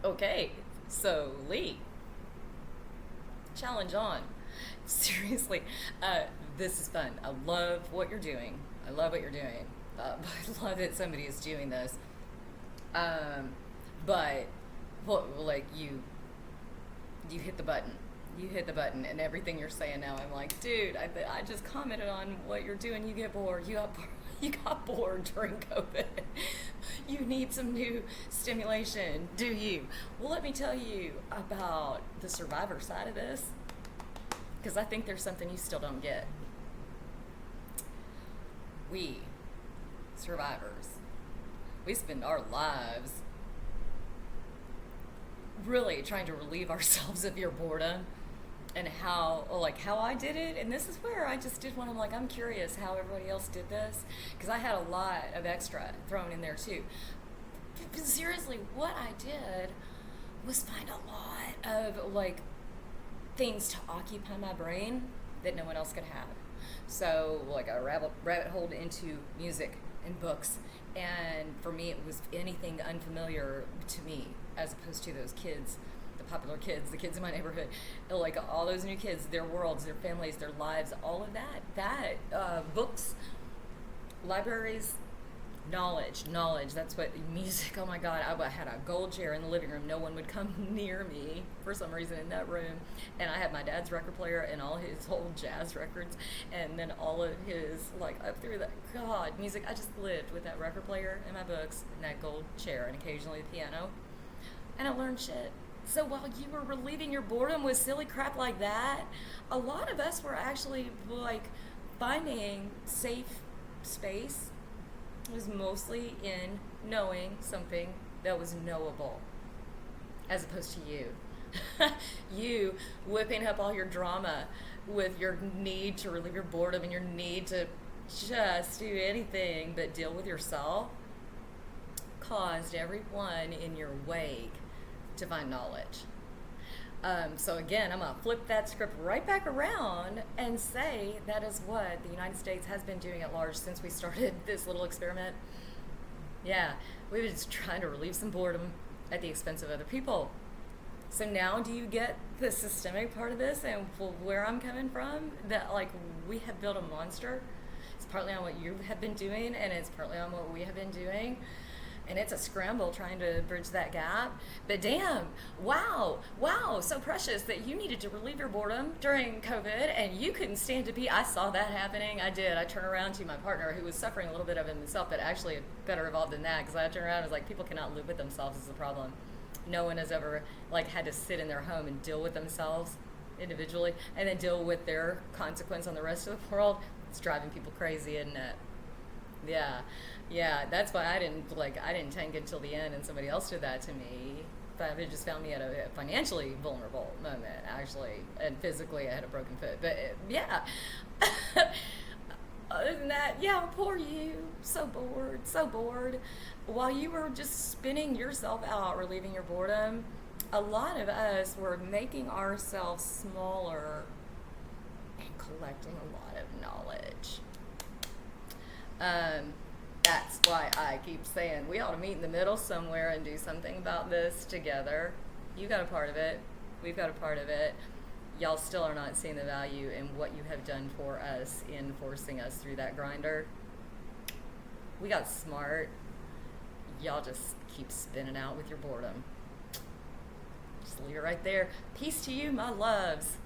Okay, so Lee, challenge on. Seriously, this is fun. I love what you're doing. I love what you're doing. I love that somebody is doing this. Um, but, well, like you hit the button. You hit the button, and everything you're saying now, I'm like, dude, I just commented on what you're doing. You get bored. You got bored. You got bored during COVID. You need some new stimulation, do you? Well, let me tell you about the survivor side of this, because I think there's something you still don't get. We, survivors, we spend our lives really trying to relieve ourselves of your boredom and how I did it. And this is where I just did one. I'm like, I'm curious how everybody else did this, because I had a lot of extra thrown in there too. But seriously, what I did was find a lot of like things to occupy my brain that no one else could have. So like a rabbit hole into music and books. And for me, it was anything unfamiliar to me, as opposed to those kids, the popular kids, the kids in my neighborhood, like all those new kids, their worlds, their families, their lives, all of that, books, libraries, knowledge, that's what music. Oh my God, I had a gold chair in the living room. No one would come near me for some reason in that room. And I had my dad's record player and all his old jazz records, and then all of his, like, up through that, God, music. I just lived with that record player and my books and that gold chair and occasionally the piano. And I learned shit. So while you were relieving your boredom with silly crap like that, a lot of us were actually like finding safe space. It was mostly in knowing something that was knowable, as opposed to you. You whipping up all your drama with your need to relieve your boredom and your need to just do anything but deal with yourself caused everyone in your wake to find knowledge. So again, I'm going to flip that script right back around and say that is what the United States has been doing at large since we started this little experiment. Yeah, we were just trying to relieve some boredom at the expense of other people. So now do you get the systemic part of this and where I'm coming from? That like we have built a monster. It's partly on what you have been doing, and it's partly on what we have been doing. And it's a scramble trying to bridge that gap. But damn, wow, so precious that you needed to relieve your boredom during COVID and you couldn't stand to be. I saw that happening. I did. I turned around to my partner who was suffering a little bit of it himself, but actually better evolved than that, because I turned around and was like, people cannot live with themselves is the problem. No one has ever like had to sit in their home and deal with themselves individually and then deal with their consequence on the rest of the world. It's driving people crazy, isn't it? Yeah, that's why I didn't tank until the end, and somebody else did that to me. But it just found me at a financially vulnerable moment, actually, and physically I had a broken foot. But yeah, other than that, yeah, poor you, so bored. While you were just spinning yourself out, relieving your boredom, a lot of us were making ourselves smaller and collecting a lot of knowledge. That's why I keep saying we ought to meet in the middle somewhere and do something about this together. You got a part of it. We've got a part of it. Y'all still are not seeing the value in what you have done for us in forcing us through that grinder. We got smart. Y'all just keep spinning out with your boredom. Just leave it right there. Peace to you, my loves.